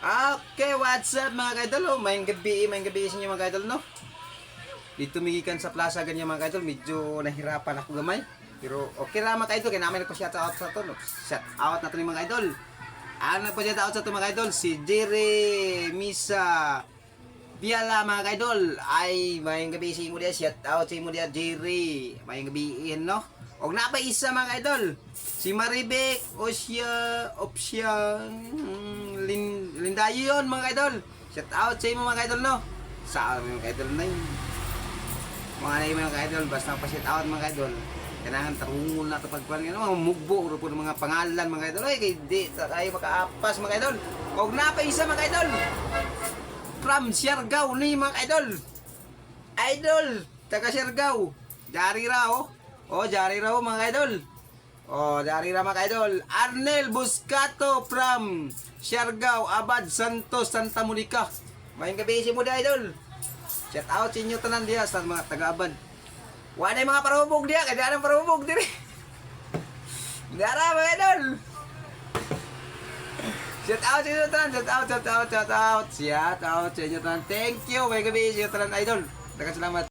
Okay, what's up mga kaidol? Mayang gabi sa inyo mga kaidol, no? Dito migikan sa plaza ganyan mga kaidol, medyo nahirapan ako gamay. Pero okay lang mga kaidol, kaya namin nagpa-shout out sa to, no? Shout out natin yung mga kaidol. Ano nagpa-shout out sa to mga kaidol? Si Jerry Misa Biala mga kaidol. Ay, mayang gabi sa inyo dia, shout out sa inyo dia Jerry. Mayang gabi no? Og na pa isa mga kaidol. Si Maribek Opsya Lindayon mga kaidol. Shout out sa inyo mga kaidol, no? Sa mga kaidol na yun. Mga na mga kaidol, basta pa shout out mga kaidol. Kailangan tarungon na ito pagkuhan nga mga mugbo o po ng mga pangalan mga kaidol. Ay, di tayo makaapas mga kaidol. Og na pa isa mga kaidol. From Siargao ni mga kaidol. Idol, taga Siargao. Jari raw. Oh, jari raw mga kaidol. Oh, dari ra mga kaidol. Arnel Buscato from Siargao, Abad Santos, Santa Monica. Mayong gabi si mo idol. Shout out sa inyo tanan diha sa mga taga-Abad. Wala mga parubog diha, kaya anong parubog diri. Dara mga idol. Shout out sa inyo tanan, shout out sa inyo tanan. Thank you, mayong gabi sa inyo tanan idol. Daghang salamat.